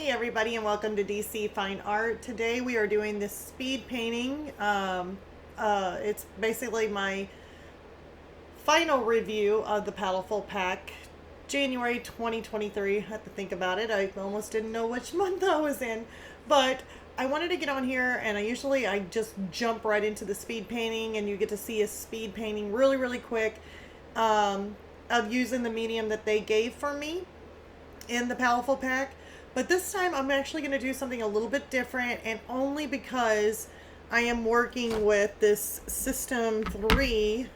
Hey everybody, and welcome to DC Fine Art. Today we are doing this speed painting. It's basically my final review of the Paletteful pack, January 2023. I have to think about it. I almost didn't know which month I was in, but I wanted to get on here, and I just jump right into the speed painting, and you get to see a speed painting really quick of using the medium that they gave for me in the Paletteful pack. But this time I'm actually going to do something a little bit different, and only because I am working with this System 3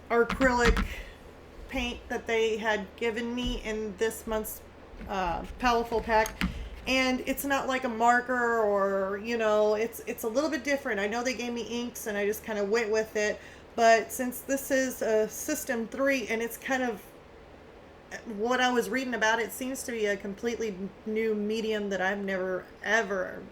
acrylic paint that they had given me in this month's Paletteful pack. And it's not like a marker, or, you know, it's a little bit different. I know they gave me inks and I just kind of went with it. But since this is a System 3 and it's kind of what I was reading about, it seems to be a completely new medium that I've never ever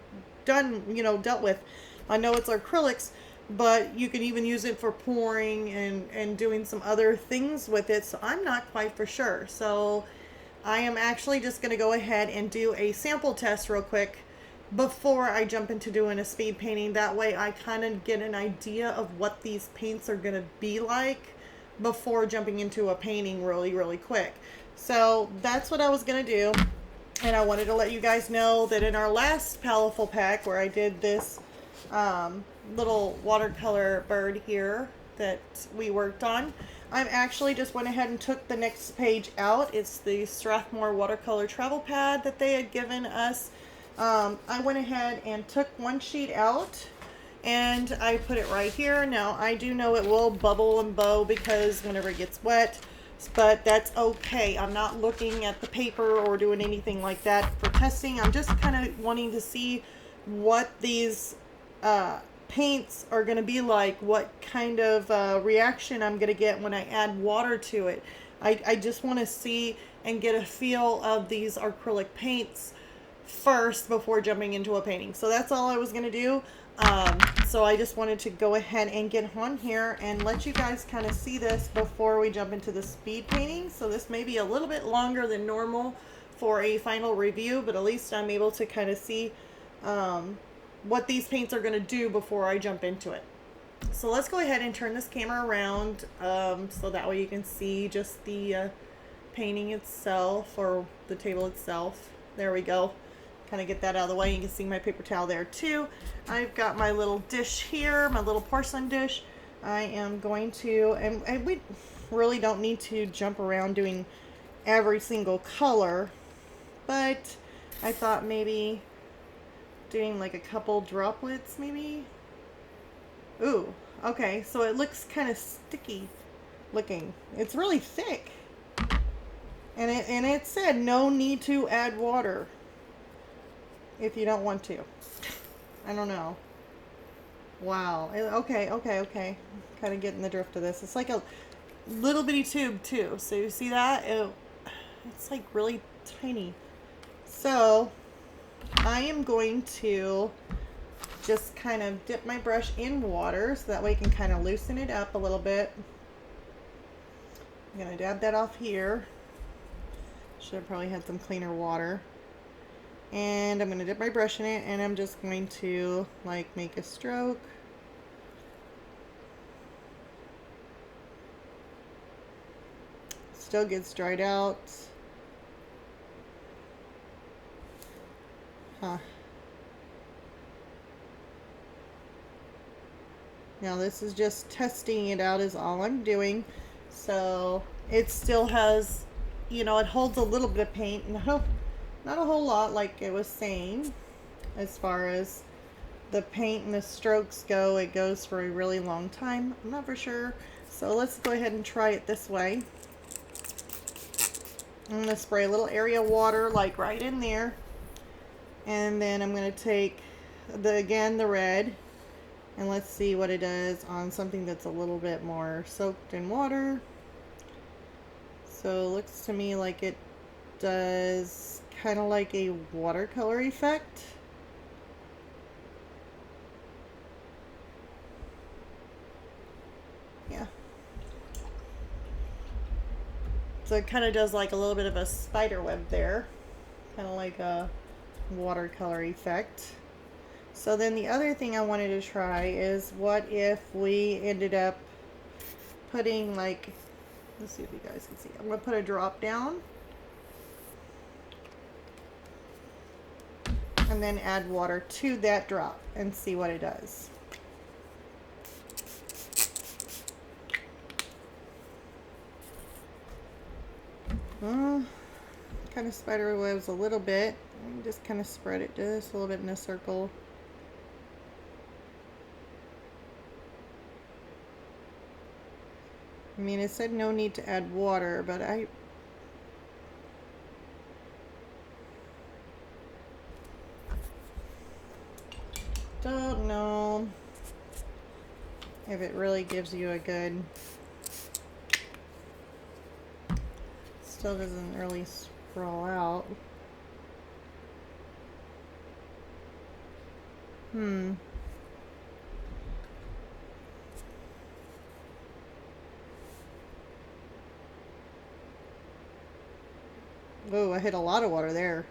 dealt with. I know it's acrylics, but you can even use it for pouring and doing some other things with it, so I'm not quite for sure. So I am actually just going to go ahead and do a sample test real quick before I jump into doing a speed painting. That way I kind of get an idea of what these paints are going to be like before jumping into a painting really quick. So that's what I was going to do. And I wanted to let you guys know that in our last Paletteful pack, where I did this little watercolor bird here that we worked on, I'm actually just went ahead and took the next page out. It's the Strathmore watercolor travel pad that they had given us. I went ahead and took one sheet out and I put it right here. Now I do know it will bubble and bow because whenever it gets wet, but that's okay. I'm not looking at the paper or doing anything like that for testing. I'm just kind of wanting to see what these paints are going to be like, what kind of reaction I'm going to get when I add water to it. I just want to see and get a feel of these acrylic paints first before jumping into a painting. So that's all I was going to do. So I just wanted to go ahead and get on here and let you guys kind of see this before we jump into the speed painting. So this may be a little bit longer than normal for a final review, but at least I'm able to kind of see what these paints are going to do before I jump into it. So let's go ahead and turn this camera around so that way you can see just the painting itself, or the table itself. There we go. Kind of get that out of the way. You can see my paper towel there too. I've got my little dish here, my little porcelain dish. I am going to, and we really don't need to jump around doing every single color, but I thought maybe doing like a couple droplets maybe. Ooh, okay, so it looks kind of sticky looking. It's really thick. And it said no need to add water if you don't want to. I don't know. Wow. Okay. Kind of getting the drift of this. It's like a little bitty tube too. So you see that? It's like really tiny. So I am going to just kind of dip my brush in water so that way I can kind of loosen it up a little bit. I'm going to dab that off here. Should have probably had some cleaner water. And I'm going to dip my brush in it, and I'm just going to like make a stroke. Still gets dried out. Now this is just testing it out is all I'm doing. So it still has, it holds a little bit of paint. Not a whole lot, like it was saying. As far as the paint and the strokes go, it goes for a really long time. I'm not for sure. So let's go ahead and try it this way. I'm going to spray a little area of water like right in there. And then I'm going to take the red, and let's see what it does on something that's a little bit more soaked in water. So it looks to me like it does kind of like a watercolor effect. Yeah. So it kind of does like a little bit of a spider web there. kind of like a watercolor effect. So then the other thing I wanted to try is what if we ended up putting like, let's see if you guys can see. I'm going to put a drop down and then add water to that drop and see what it does. Kind of spider webs a little bit. Just kind of spread it just a little bit in a circle. I mean, it said no need to add water, but I don't know if it really gives you a good, still doesn't really sprawl out. Oh, I hit a lot of water there.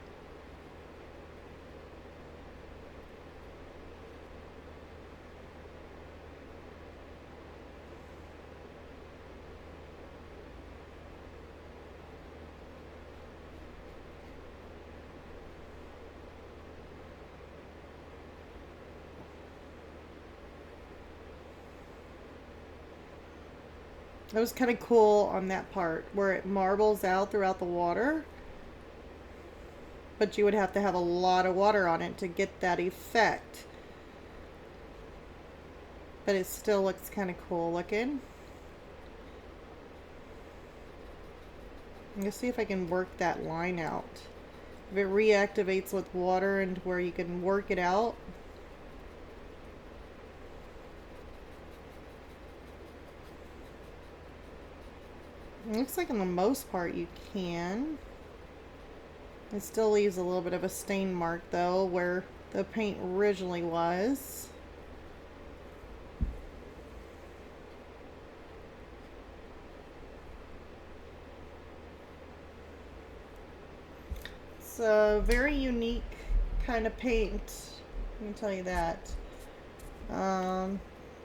That was kind of cool on that part where it marbles out throughout the water. But you would have to have a lot of water on it to get that effect. But it still looks kind of cool looking. I'm going to see if I can work that line out. If it reactivates with water and where you can work it out. It looks like on the most part you can. It still leaves a little bit of a stain mark though where the paint originally was. It's a very unique kind of paint, let me tell you that.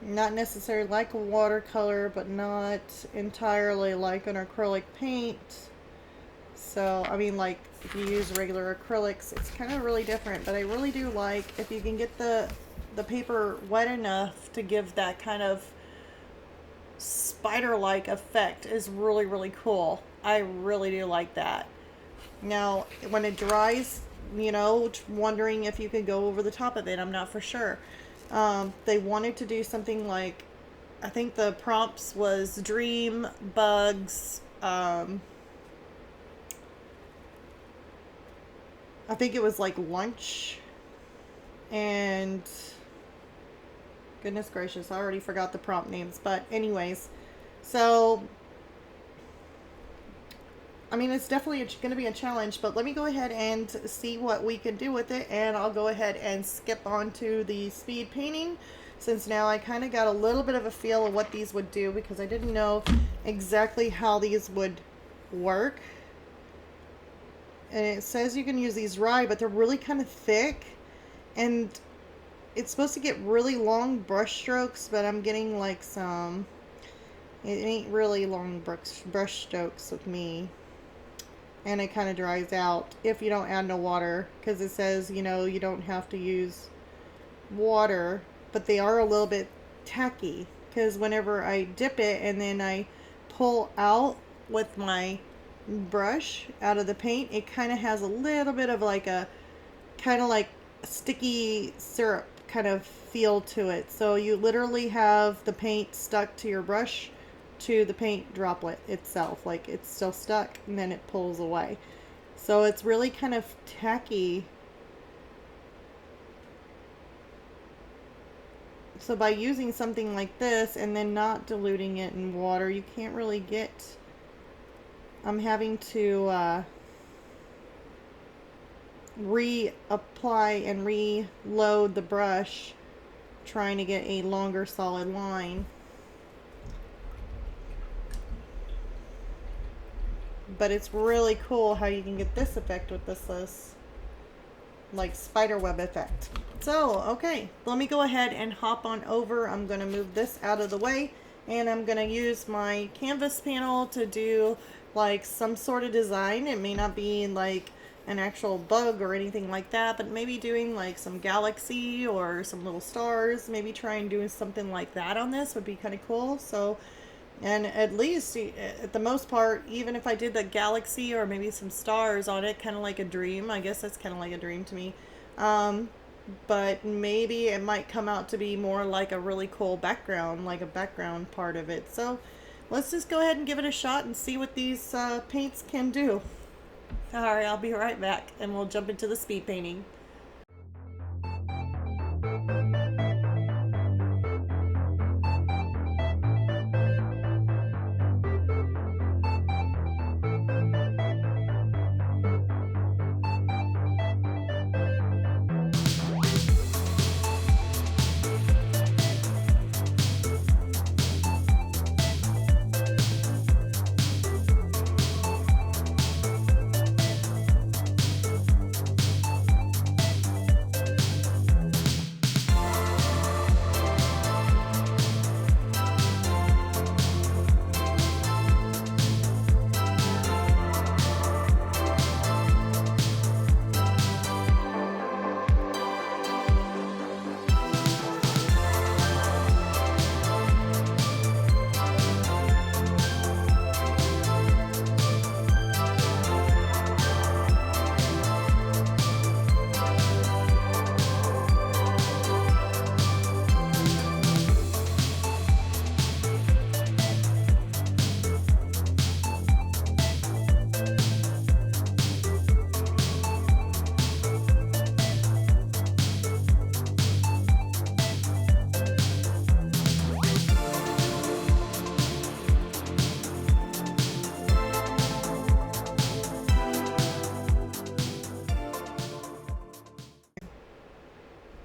Not necessarily like a watercolor, but not entirely like an acrylic paint. So, I mean, like, if you use regular acrylics, it's kind of really different. But I really do like, if you can get the paper wet enough to give that kind of spider-like effect is really, really cool. I really do like that. Now, when it dries, you know, wondering if you could go over the top of it. I'm not for sure. They wanted to do something like, I think the prompts was dream, bugs, I think it was like lunch, and goodness gracious, I already forgot the prompt names, but anyways, so I mean, it's definitely going to be a challenge, but let me go ahead and see what we can do with it, and I'll go ahead and skip on to the speed painting, since now I kind of got a little bit of a feel of what these would do, because I didn't know exactly how these would work. And it says you can use these rye, but they're really kind of thick, and it's supposed to get really long brush strokes, but I'm getting like some, it ain't really long brush strokes with me. And it kind of dries out if you don't add no water, because it says, you know, you don't have to use water, but they are a little bit tacky, because whenever I dip it and then I pull out with my brush out of the paint, it kind of has a little bit of like a kind of like sticky syrup kind of feel to it. So you literally have the paint stuck to your brush to the paint droplet itself, like it's still stuck, and then it pulls away. So it's really kind of tacky. So by using something like this and then not diluting it in water, you can't really get, I'm having to reapply and reload the brush, trying to get a longer solid line. But it's really cool how you can get this effect with this like spider web effect. So, okay, let me go ahead and hop on over. I'm going to move this out of the way, and I'm going to use my canvas panel to do like some sort of design. It may not be like an actual bug or anything like that, but maybe doing like some galaxy or some little stars. Maybe try and do something like that on this would be kind of cool. So, and at least at the most part, even if I did the galaxy or maybe some stars on it, kind of like a dream. I guess that's kind of like a dream to me. But maybe it might come out to be more like a really cool background, like a background part of it. So let's just go ahead and give it a shot and see what these paints can do. Alright, I'll be right back and we'll jump into the speed painting.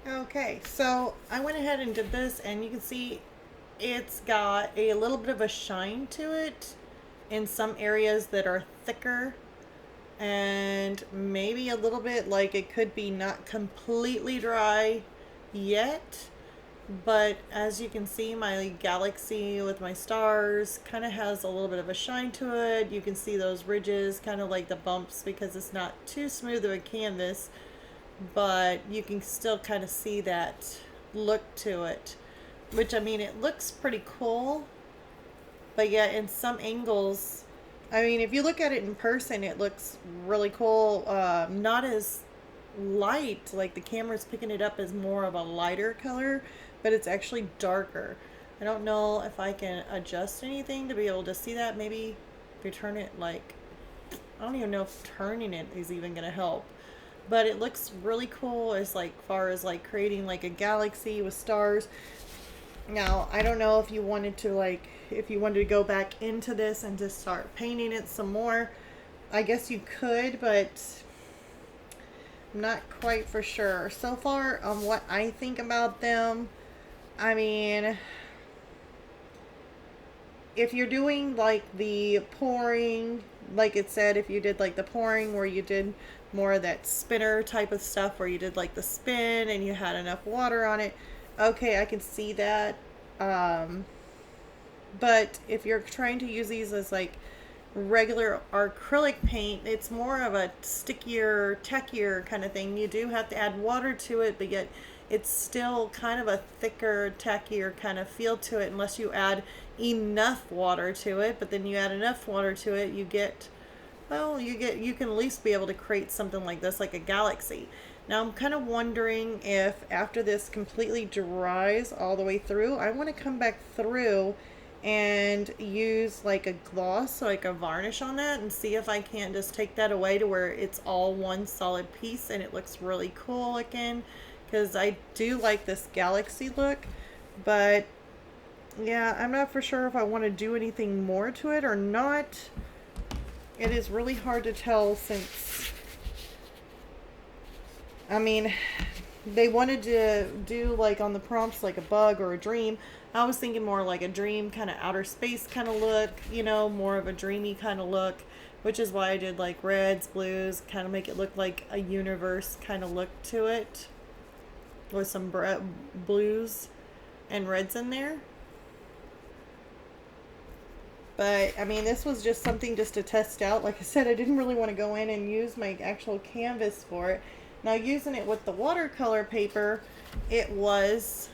Okay, so I went ahead and did this, and you can see it's got a little bit of a shine to it in some areas that are thicker, and maybe a little bit like it could be not completely dry yet, but as you can see, my galaxy with my stars kind of has a little bit of a shine to it. You can see those ridges, kind of like the bumps, because it's not too smooth of a canvas, but you can still kind of see that look to it, which, I mean, it looks pretty cool, but yet in some angles, I mean, if you look at it in person, it looks really cool. Not as light, like the camera's picking it up as more of a lighter color, but it's actually darker. I don't know if I can adjust anything to be able to see that. Maybe if you turn it, like, I don't even know if turning it is even going to help. But it looks really cool as like far as like creating like a galaxy with stars. Now, I don't know if you wanted to go back into this and just start painting it some more. I guess you could, but I'm not quite for sure. So far, what I think about them, I mean, if you're doing like the pouring, like it said, if you did like the pouring where you did more of that spinner type of stuff where you did like the spin and you had enough water on it, okay, I can see that. But if you're trying to use these as like regular acrylic paint, it's more of a stickier, techier kind of thing. You do have to add water to it, but yet it's still kind of a thicker, techier kind of feel to it, unless you add enough water to it. But then you add enough water to it, you get, well, you can at least be able to create something like this, like a galaxy. Now I'm kind of wondering if after this completely dries all the way through, I want to come back through and use like a gloss, like a varnish on that, and see if I can't just take that away to where it's all one solid piece and it looks really cool looking, because I do like this galaxy look. But yeah, I'm not for sure if I want to do anything more to it or not. It is really hard to tell, since, I mean, they wanted to do like on the prompts like a bug or a dream. I was thinking more like a dream, kind of outer space kind of look, you know, more of a dreamy kind of look. which is why I did like reds, blues, kind of make it look like a universe kind of look to it, with some blues and reds in there. But I mean, this was just something just to test out. Like I said, I didn't really want to go in and use my actual canvas for it. Now, using it with the watercolor paper, it was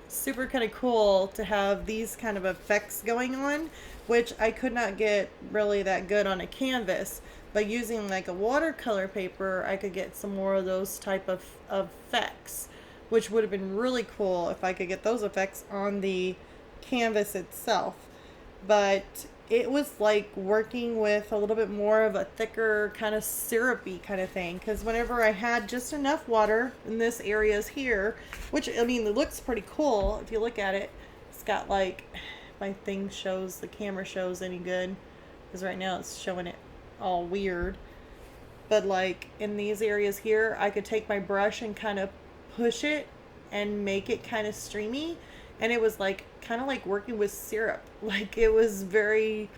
super kind of cool to have these kind of effects going on, which I could not get really that good on a canvas. But using like a watercolor paper, I could get some more of those type of effects, which would have been really cool if I could get those effects on the canvas itself. But it was like working with a little bit more of a thicker kind of syrupy kind of thing, because whenever I had just enough water in this areas here, which I mean, it looks pretty cool if you look at it. It's got like, my thing shows, the camera shows any good, because right now it's showing it all weird. But like in these areas here, I could take my brush and kind of push it and make it kind of streamy, and it was like kind of like working with syrup. Like it was very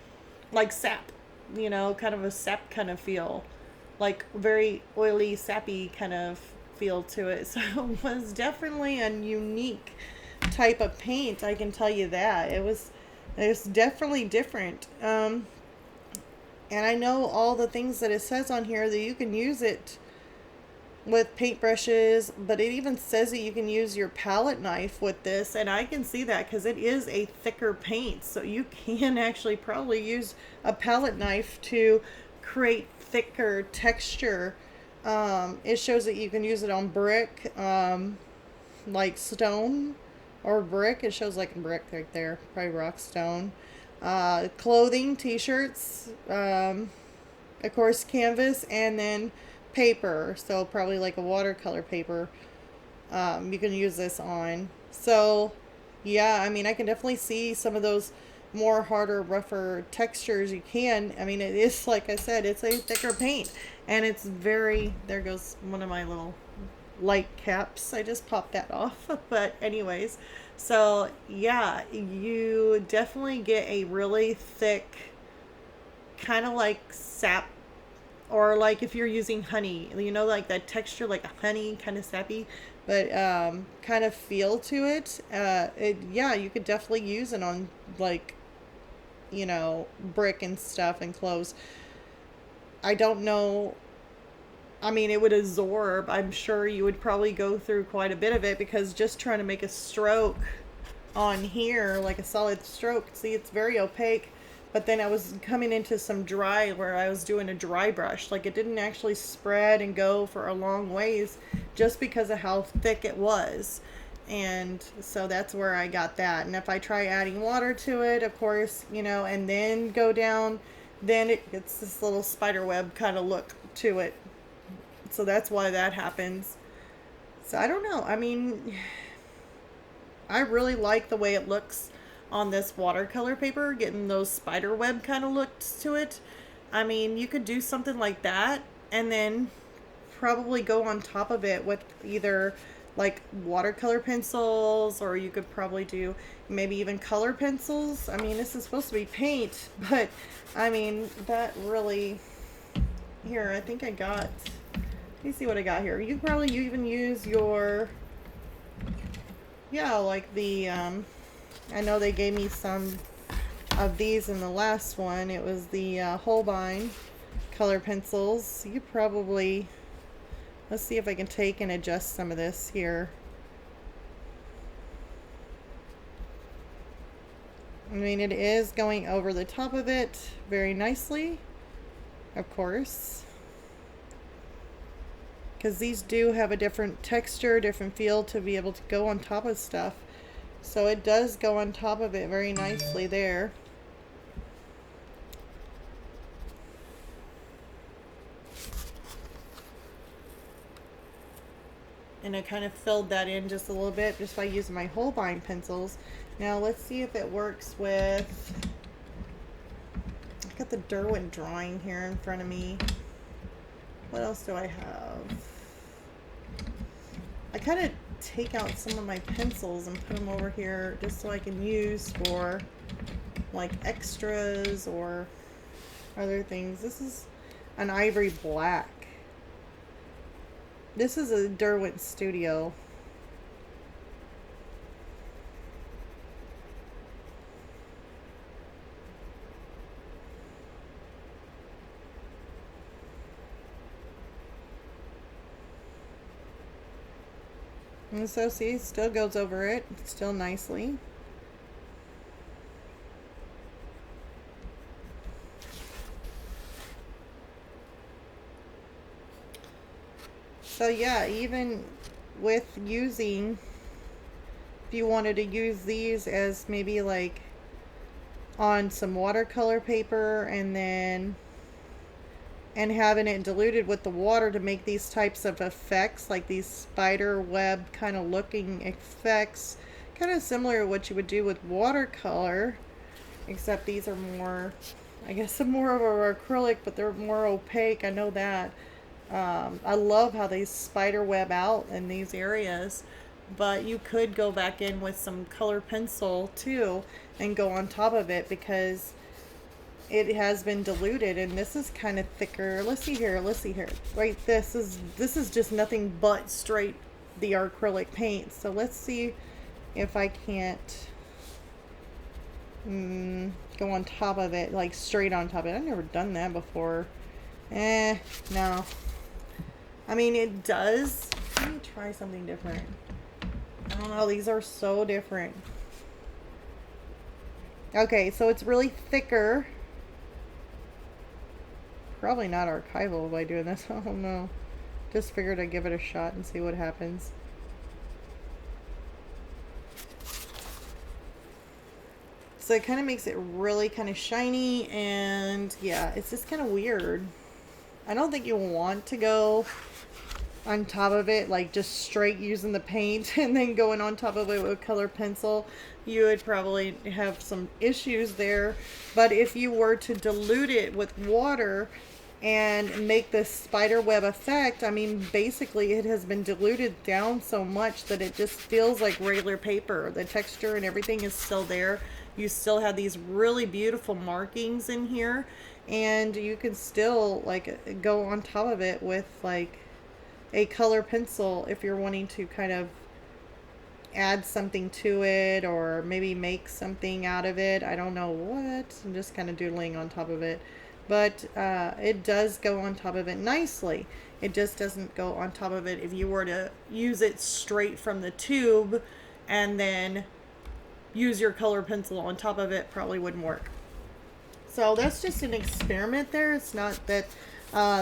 like sap, you know, kind of a sap kind of feel, like very oily, sappy kind of feel to it. So it was definitely a unique type of paint, I can tell you that. It was definitely different. And I know all the things that it says on here that you can use it with paintbrushes, but it even says that you can use your palette knife with this, and I can see that because it is a thicker paint, so you can actually probably use a palette knife to create thicker texture. It shows that you can use it on brick, like stone or brick. It shows like a brick right there, probably rock stone. Clothing, t-shirts, of course canvas, and then paper, so probably like a watercolor paper, you can use this on. So yeah, I mean, I can definitely see some of those more harder, rougher textures you can. I mean, it is, like I said, it's a thicker paint, and it's very, there goes one of my little light caps, I just popped that off. But anyways, so yeah, you definitely get a really thick kind of like sap, or like if you're using honey, you know, like that texture, like a honey kind of sappy, but kind of feel to it. Yeah, you could definitely use it on like, you know, brick and stuff and clothes. I don't know. I mean, it would absorb. I'm sure you would probably go through quite a bit of it, because just trying to make a stroke on here, like a solid stroke, see, it's very opaque. But then I was coming into some dry, where I was doing a dry brush. Like it didn't actually spread and go for a long ways, just because of how thick it was. And so that's where I got that. And if I try adding water to it, of course, you know, and then go down, then it gets this little spider web kind of look to it. So that's why that happens. So I don't know. I mean, I really like the way it looks on this watercolor paper, getting those spider web kind of looks to it. I mean, you could do something like that and then probably go on top of it with either like watercolor pencils, or you could probably do maybe even color pencils. I mean, this is supposed to be paint, but I mean, that really, here, I think I got, let me see what I got here. You could probably even use your, yeah, like the, I know they gave me some of these in the last one. It was the Holbein color pencils. You probably, let's see if I can take and adjust some of this here. I mean, it is going over the top of it very nicely, of course, because these do have a different texture, different feel to be able to go on top of stuff. So it does go on top of it very nicely there. And I kind of filled that in just a little bit just by using my Holbein pencils. Now let's see if it works with, I've got the Derwent drawing here in front of me. What else do I have? I kind of take out some of my pencils and put them over here just so I can use for like extras, or other things. This is an ivory black. This is a Derwent Studio. And so see, it still goes over it, still nicely. So yeah, even with using, if you wanted to use these as maybe like on some watercolor paper and having it diluted with the water to make these types of effects, like these spider web kind of looking effects, kind of similar to what you would do with watercolor, except these are more, I guess, more of a acrylic, but they're more opaque. I know that. I love how they spider web out in these areas, but you could go back in with some color pencil too and go on top of it because it has been diluted, and this is kind of thicker. Let's see here. Right, this is just nothing but straight the acrylic paint. So let's see if I can't go on top of it, like straight on top of it. I've never done that before. No. I mean, it does. Let me try something different. I don't know. These are so different. Okay, so it's really thicker. Probably not archival by doing this. I don't know. Just figured I'd give it a shot and see what happens. So it kind of makes it really kind of shiny, and yeah, it's just kind of weird. I don't think you want to go on top of it like just straight using the paint and then going on top of it with color pencil. You would probably have some issues there. But if you were to dilute it with water and make this spider web effect, I mean, basically it has been diluted down so much that it just feels like regular paper. The texture and everything is still there. You still have these really beautiful markings in here, and you can still like go on top of it with like a color pencil if you're wanting to kind of add something to it or maybe make something out of it. I don't know what. I'm just kind of doodling on top of it. But it does go on top of it nicely. It just doesn't go on top of it if you were to use it straight from the tube and then use your color pencil on top of it. Probably wouldn't work. So that's just an experiment there. It's not that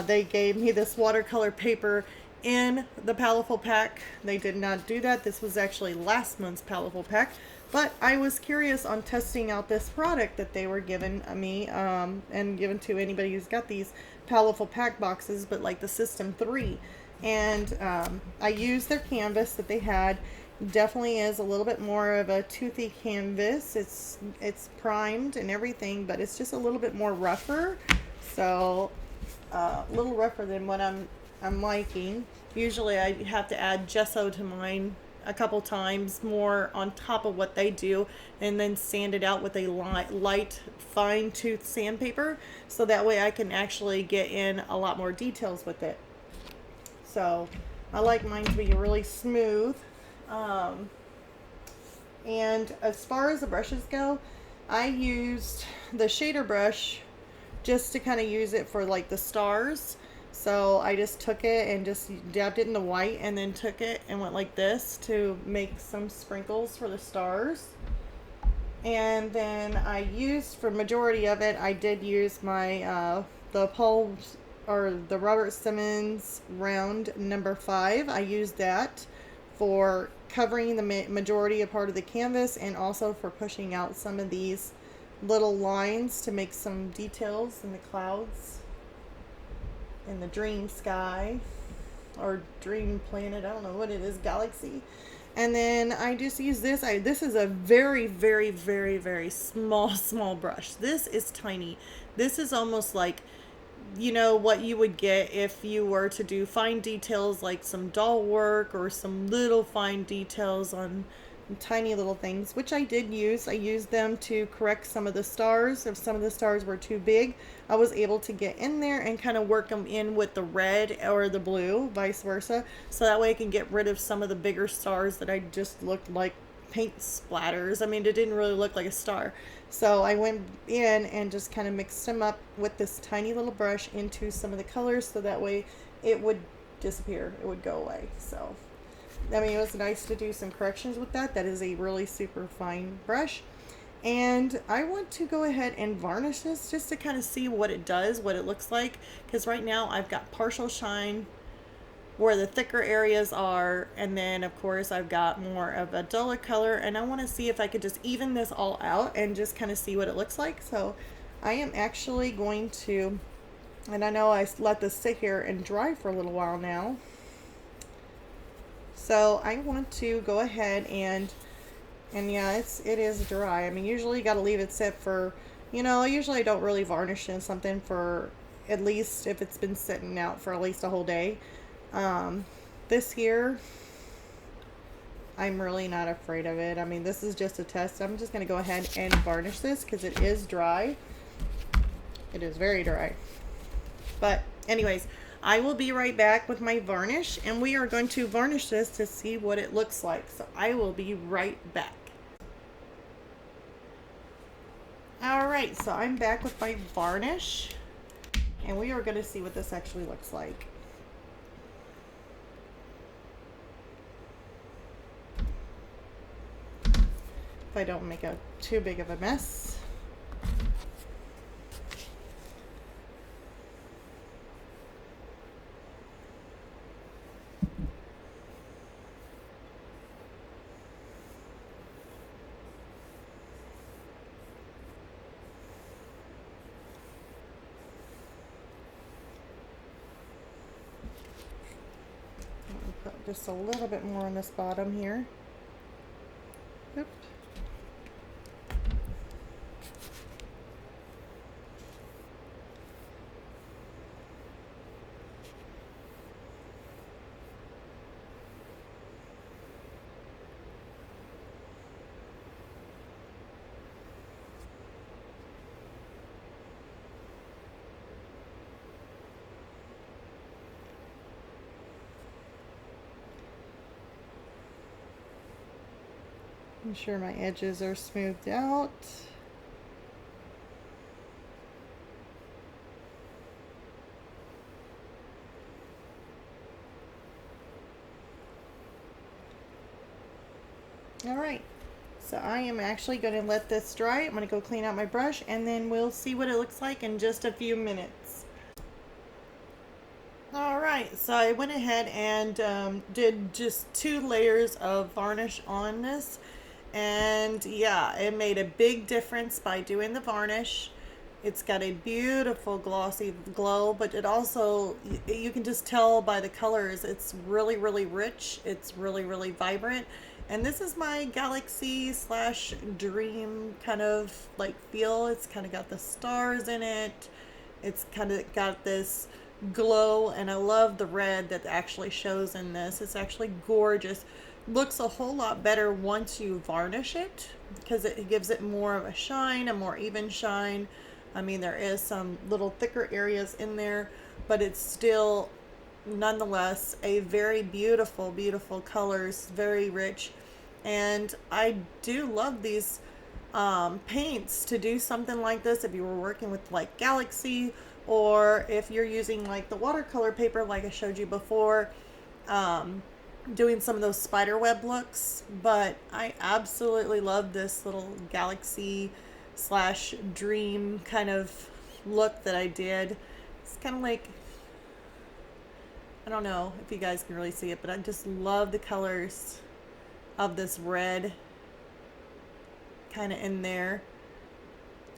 they gave me this watercolor paper in the Paletteful pack. They did not do that. This was actually last month's Paletteful pack. But I was curious on testing out this product that they were giving me and given to anybody who's got these Paletteful pack boxes, but like the System 3. And I used their canvas that they had. Definitely is a little bit more of a toothy canvas. It's primed and everything, but it's just a little bit more rougher. So a little rougher than what I'm liking. Usually I have to add gesso to mine a couple times more on top of what they do, and then sand it out with a light fine tooth sandpaper, so that way I can actually get in a lot more details with it. So I like mine to be really smooth. And as far as the brushes go, I used the shader brush just to kind of use it for like the stars. So I just took it and just dabbed it in the white, and then took it and went like this to make some sprinkles for the stars. And then I used, for majority of it, I did use my the Robert Simmons round number 5. I used that for covering the majority of part of the canvas, and also for pushing out some of these little lines to make some details in the clouds, in the dream sky, or dream planet, I don't know what it is, galaxy. And then I just use this. This is a very, very, very, very small brush. This is tiny. This is almost like, you know, what you would get if you were to do fine details like some doll work, or some little fine details on tiny little things, which I did use. I used them to correct some of the stars. If some of the stars were too big, I was able to get in there and kind of work them in with the red or the blue, vice versa. So that way I can get rid of some of the bigger stars that I just looked like paint splatters. I mean, it didn't really look like a star. So I went in and just kind of mixed them up with this tiny little brush into some of the colors, so that way it would disappear, it would go away. So I mean, it was nice to do some corrections with that. That is a really super fine brush. And I want to go ahead and varnish this just to kind of see what it does, what it looks like. Because right now I've got partial shine where the thicker areas are. And then, of course, I've got more of a duller color. And I want to see if I could just even this all out and just kind of see what it looks like. So I am actually going to, and I know I let this sit here and dry for a little while now. So I want to go ahead and yeah, it is dry. I mean, usually you got to leave it sit for, you know, usually I don't really varnish in something for at least if it's been sitting out for at least a whole day. This here, I'm really not afraid of it. I mean, this is just a test. I'm just going to go ahead and varnish this because it is dry. It is very dry. But anyways, I will be right back with my varnish, and we are going to varnish this to see what it looks like. So I will be right back. Alright, so I'm back with my varnish, and we are going to see what this actually looks like. If I don't make too big of a mess. Put just a little bit more on this bottom here. Oop. Ensure my edges are smoothed out. Alright, so I am actually going to let this dry. I'm going to go clean out my brush, and then we'll see what it looks like in just a few minutes. Alright, so I went ahead and did just 2 layers of varnish on this. And yeah, it made a big difference by doing the varnish. It's got a beautiful glossy glow, but it also, you can just tell by the colors, it's really, really rich. It's really, really vibrant. And this is my galaxy slash dream kind of like feel. It's kind of got the stars in it. It's kind of got this glow, and I love the red that actually shows in this. It's actually gorgeous. Looks a whole lot better once you varnish it because it gives it more of a shine, a more even shine. I mean, there is some little thicker areas in there, but it's still nonetheless a very beautiful, beautiful colors, very rich. And I do love these paints to do something like this if you were working with like Galaxy, or if you're using like the watercolor paper like I showed you before, doing some of those spider web looks. But I absolutely love this little galaxy slash dream kind of look that I did. It's kind of like, I don't know if you guys can really see it, but I just love the colors of this red kind of in there.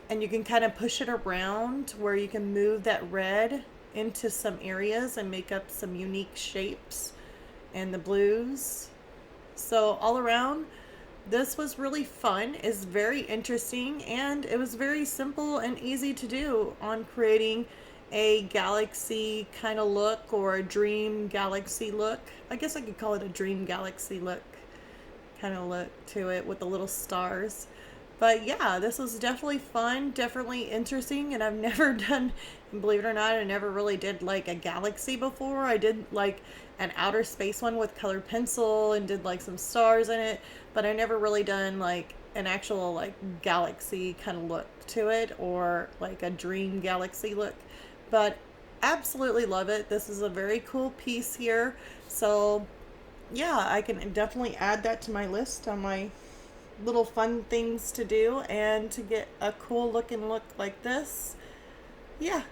And you can kind of push it around where you can move that red into some areas and make up some unique shapes, and the blues. So all around, this was really fun. It's very interesting, and it was very simple and easy to do on creating a galaxy kind of look, or a dream galaxy look. I guess I could call it a dream galaxy look kind of look to it with the little stars. But yeah, this was definitely fun, definitely interesting, and I've never done, believe it or not, I never really did like a galaxy before. I did like an outer space one with colored pencil and did like some stars in it, but I never really done like an actual like galaxy kind of look to it, or like a dream galaxy look. But absolutely love it. This is a very cool piece here. So yeah, I can definitely add that to my list on my little fun things to do, and to get a cool looking look like this. Yeah,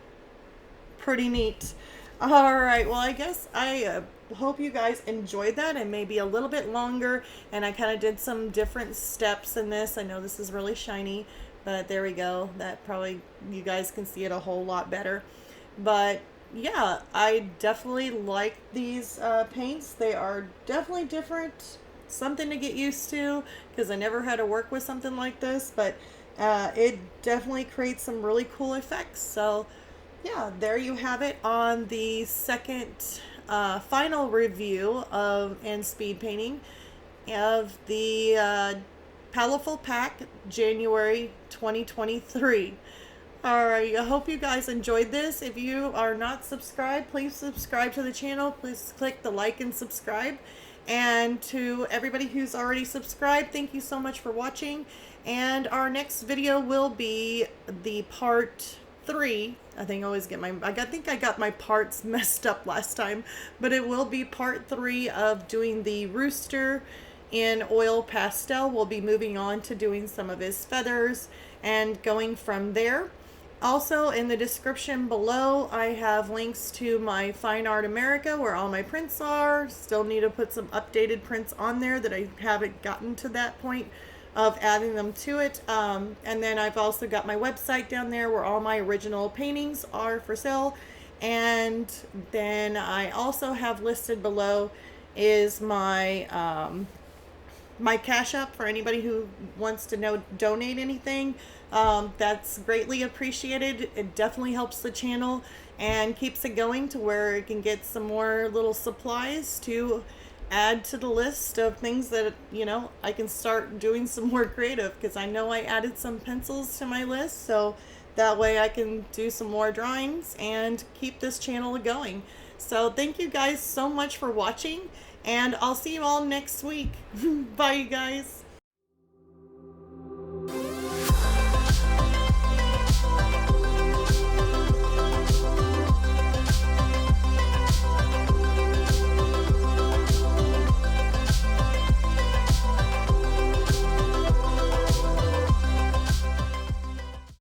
pretty neat. All right, well, I guess I hope you guys enjoyed that, and maybe a little bit longer, and I kind of did some different steps in this. I know this is really shiny, but there we go. That probably, you guys can see it a whole lot better. But yeah, I definitely like these paints. They are definitely different, something to get used to, because I never had to work with something like this, but it definitely creates some really cool effects. So yeah, there you have it on the second final review of and speed painting of the Paletteful pack January 2023. Alright, I hope you guys enjoyed this. If you are not subscribed, please subscribe to the channel. Please click the like and subscribe. And to everybody who's already subscribed, thank you so much for watching. And our next video will be the part 3. I think I got my parts messed up last time, but it will be part 3 of doing the rooster in oil pastel. We'll be moving on to doing some of his feathers and going from there. Also, in the description below, I have links to my Fine Art America, where all my prints are. Still need to put some updated prints on there that I haven't gotten to that point of adding them to it. And then I've also got my website down there where all my original paintings are for sale. And then I also have listed below is my my Cash App for anybody who wants to donate anything. That's greatly appreciated. It definitely helps the channel and keeps it going to where it can get some more little supplies to add to the list of things that, you know, I can start doing some more creative, because I know I added some pencils to my list, so that way I can do some more drawings and keep this channel going. So thank you guys so much for watching, and I'll see you all next week. Bye, you guys.